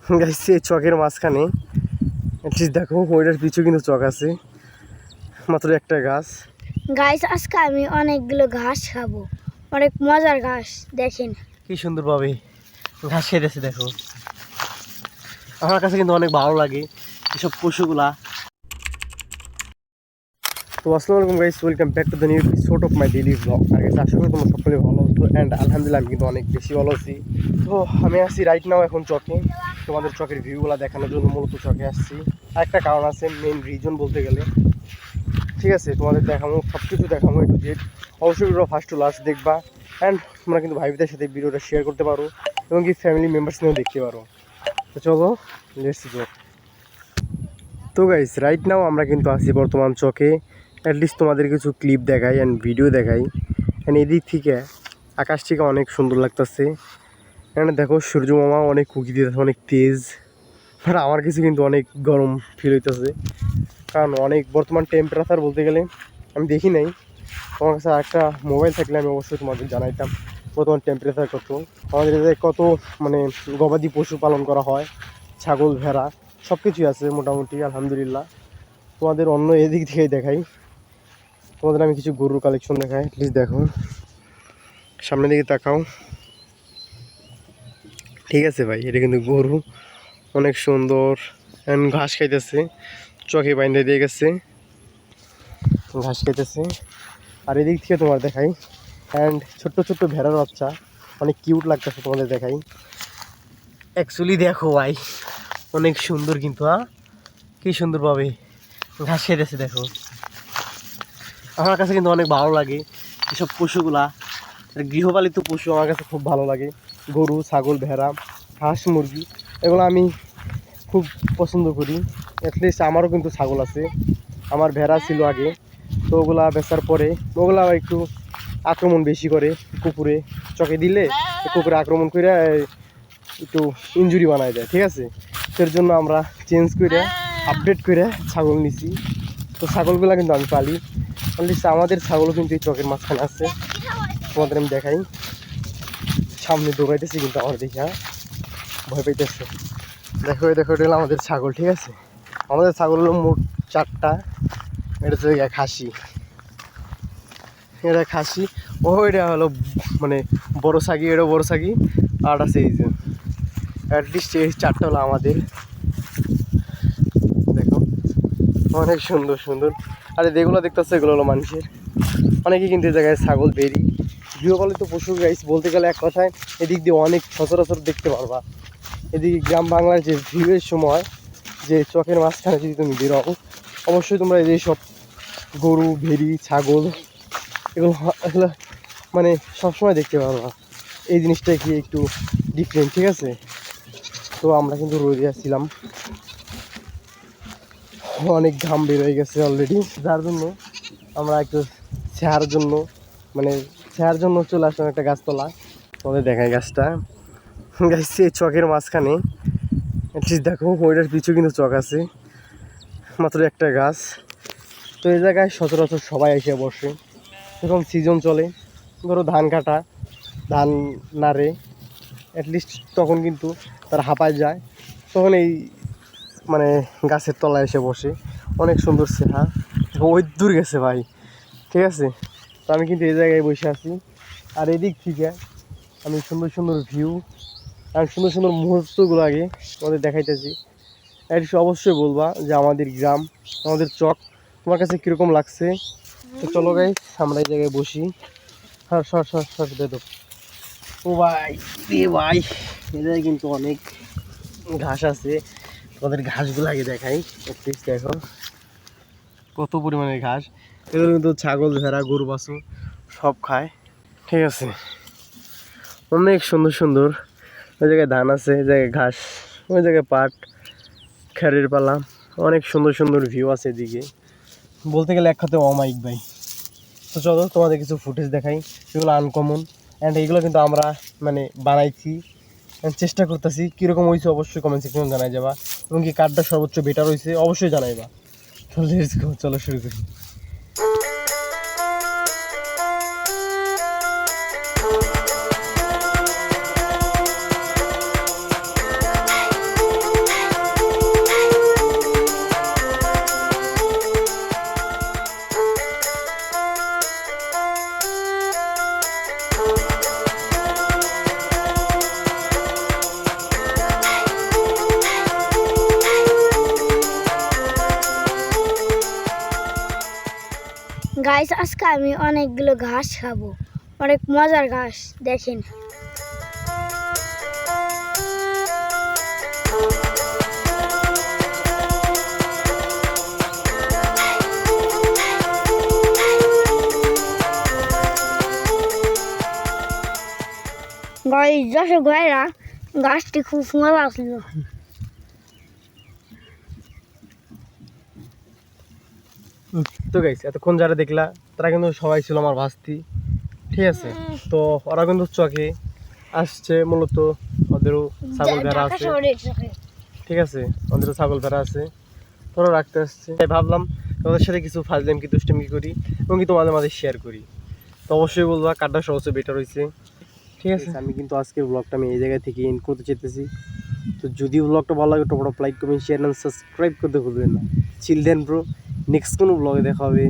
Guys এই চকের মাঝখানে এটলিস্ট দেখো ওইটার পিছু কিন্তু চক আছে, মাত্র একটা গাছ। গাইস আজকে আমি অনেকগুলো ঘাস খাবো, অনেক মজার ঘাস। দেখেন কি সুন্দর ভাবে ঘাস খেতেছে দেখো। আমার কাছে কিন্তু অনেক ভালো লাগে এসব পশুগুলা। তো আসসালামু আলাইকুম guys, welcome back to the new episode of my daily blog. আর গাইস আশা করি তোমরা সকলে ভালো আছো অ্যান্ড আলহামদুলিল্লাহ আমি কিন্তু অনেক বেশি ভালো আছি। তো আমি আসছি রাইট নাও এখন চকে, তোমাদের চকের ভিউগুলো দেখানোর জন্য মূলত চকে আসছি। আরেকটা কারণ আছে, মেইন রিজন বলতে গেলে, ঠিক আছে? তোমাদের দেখাবো, সব কিছু দেখাবো একটু জেড। অবশ্যই ভিডিও ফার্স্ট টু লাস্ট দেখবা অ্যান্ড তোমরা কিন্তু ভাইদের সাথে ভিডিওটা শেয়ার করতে পারো এবং কি ফ্যামিলি মেম্বার্স নিয়েও দেখতে পারো। তো চলো লেটস গো। তো গাইস রাইট নাও আমরা কিন্তু আছি বর্তমান চকে। অ্যাটলিস্ট তোমাদের কিছু ক্লিপ দেখাই অ্যান্ড ভিডিও দেখাই। অ্যান্ড এদিক থেকে আকাশটিকে অনেক সুন্দর লাগতেছে। এখানে দেখো সূর্য মামা অনেক কুকি দিতেছে, অনেক তেজ। আর আমার কাছে কিন্তু অনেক গরম ফিল হইতেছে, কারণ অনেক বর্তমান টেম্পারেচার বলতে গেলে আমি দেখি নাই। তোমার কাছে একটা মোবাইল থাকলে আমি অবশ্যই তোমাদের জানাইতাম বর্তমান টেম্পারেচার কত। আমাদের এলাকায় কত মানে গবাদি পশু পালন করা হয়, ছাগল ভেড়া সব কিছুই আছে মোটামুটি আলহামদুলিল্লাহ। তোমাদের অন্য এদিক থেকেই দেখাই, তোমাদের আমি কিছু গরুর কালেকশন দেখাই। প্লিজ দেখো, সামনের দিকে তাকাও। ঠিক আছে ভাই, এটা কিন্তু গরু অনেক সুন্দর অ্যান্ড ঘাস খাইতেছে, চোখে বাইন্দা দিয়ে গেছে, ঘাস খাইতেছে। আর এদিক থেকে তোমার দেখাই অ্যান্ড ছোট্ট ছোট্ট ভেড়ার বাচ্চা অনেক কিউট লাগতেছে, তোমাদের দেখাই। অ্যাকচুয়ালি দেখো ভাই অনেক সুন্দর কিন্তু, কি সুন্দরভাবে ঘাস খেতেছে দেখো। আমার কাছে কিন্তু অনেক ভালো লাগে এসব পশুগুলা, গৃহপালিত পশু আমার কাছে খুব ভালো লাগে। গরু, ছাগল, ভেড়া, হাঁস, মুরগি এগুলো আমি খুব পছন্দ করি। অ্যাটলিস্ট আমারও কিন্তু ছাগল আছে, আমার ভেড়া ছিল আগে। তো ওগুলা বেচার পরে ওগুলা একটু আক্রমণ বেশি করে, কুকুরে চকে দিলে কুকুরে আক্রমণ করে একটু ইনজুরি বানায় দেয়, ঠিক আছে? এর জন্য আমরা চেঞ্জ করে আপডেট করে ছাগল নিছি। তো ছাগলগুলো কিন্তু আমি পালি, অ্যাটলিস্ট আমাদের ছাগলও কিন্তু এই চকের মাঝখানে আছে। তোমাদের আমি দেখাই, সামনে দৌড়াইতেছি কিন্তু আমার দেখা ভয় পাইতেছে। দেখো দেখো, এটা হলো আমাদের ছাগল, ঠিক আছে? আমাদের ছাগল হলো মোট 4টা। এটা হচ্ছে খাসি, এটা খাসি। ও এটা হলো মানে বড় ছাগি, এটাও বড় ছাগি। আর আছে এই যে অ্যাটলিস্ট এই 4টা হলো আমাদের। দেখো অনেক সুন্দর সুন্দর। আর যেগুলো দেখতেছে এগুলো হলো মানুষের। অনেকে কিন্তু এই জায়গায় ছাগল বেরি গৃহপালিত পশু গাইস বলতে গেলে এক কথায় এদিক দিয়ে অনেক সচরাচর দেখতে পারবা। এদিকে গ্রাম বাংলার যে ভিউয়ের সময় যে চকের মাঝখানে যদি তুমি বেরো, অবশ্যই তোমরা এই সব গরু, ভেড়ি, ছাগল এগুলো এগুলো মানে সবসময় দেখতে পারবা। এই জিনিসটা কি একটু ডিফারেন্ট, ঠিক আছে? তো আমরা কিন্তু রোদে আসছিলাম, অনেক ঘাম বের হয়ে গেছে অলরেডি, যার জন্য আমরা একটু ছেঁড়ার জন্য মানে ছেঁড়ার জন্য চলে আসলাম একটা গাছতলা। তোমাদের দেখায় গাছটা। গাছ এই চকের মাঝখানে এটলিস্ট দেখো ওইটার পিছু কিন্তু চক আছে, মাত্র একটা গাছ। তো এই জায়গায় সচরাচর সবাই এসে বসে যখন সিজন চলে, ধরো ধান কাটা, ধান নাড়ে, অ্যাটলিস্ট তখন কিন্তু তারা হাঁপায় যায়, তখন এই মানে গাছের তলায় এসে বসে। অনেক সুন্দর চেহারা, ওই দূর গেছে ভাই, ঠিক আছে? তো আমি কিন্তু এই জায়গায় বসে আছি। আর এদিক থেকে আমি সুন্দর সুন্দর ভিউ আর সুন্দর সুন্দর মুহূর্তগুলো আগে আমাদের দেখাইতেছি। অ্যাটলিস্ট অবশ্যই বলবা যে আমাদের গ্রাম, আমাদের চক তোমার কাছে কীরকম লাগছে। তো চলো গাই আমরা এই জায়গায় বসি। হ্যাঁ সর সর সর দে তো। ও ভাই এ ভাই, এই জায়গায় কিন্তু অনেক ঘাস আছে, তোমাদের ঘাসগুলো আগে দেখাই। প্লিজ দেখো কত পরিমাণে ঘাস। এগুলো কিন্তু ছাগল, ভেড়া, গরু, বাছু সব খায়, ঠিক আছে? অনেক সুন্দর সুন্দর। ওই জায়গায় ধান আছে, এই জায়গায় ঘাস, ওই জায়গায় পাট, খেরের পালা। অনেক সুন্দর সুন্দর ভিউ আছে এদিকে, বলতে গেলে এক খাতে অমায়িক ভাই। তো চলো তোমাদের কিছু ফুটেজ দেখাই, এগুলো আনকমন অ্যান্ড এইগুলো কিন্তু আমরা মানে বানাইছি, চেষ্টা করতেছি। কীরকম হয়েছে অবশ্যই কমেন্ট সেকশনে জানাই যাবা, এবং কি কার্ডটা সর্বোচ্চ বেটার হয়েছে অবশ্যই জানাইবা। তো লেটস গো, চলো শুরু করি। গাইস আজকে আমি অনেকগুলো ঘাস খাবো, অনেক মজার ঘাস দেখেন। গাইস যশোর ভাইরা ঘাসটি খুব মজা ছিল। তো গাইস এতক্ষণ যারা দেখলা তারা কিন্তু সবাই ছিল আমার ভাস্তি, ঠিক আছে। তো ওরা কিন্তু চকে আসছে, মূলত ওদেরও ছাগল ভেড়া ঢাকা আছে, শহরের চোখে। ঠিক আছে, ওদেরও ছাগল ভেড়া আছে, তোরা রাখতে আসছে। তাই ভাবলাম তোমাদের সাথে কিছু ফাজলাম কি দুষ্টামি করি এবং কি তোমাদের মাঝে শেয়ার করি। তো অবশ্যই বলবা কারটা সহজ বেটার হয়েছে, ঠিক আছে। আমি কিন্তু আজকের ব্লগটা আমি এই জায়গা থেকে এন্ড করতে চাইতেছি। তো যদি ব্লগটা ভালো লাগে টপ like comment share and subscribe করতে ভুলবেন না। চিলড্রেন ব্রো, নেক্সট কোনো ব্লগে দেখা হবে।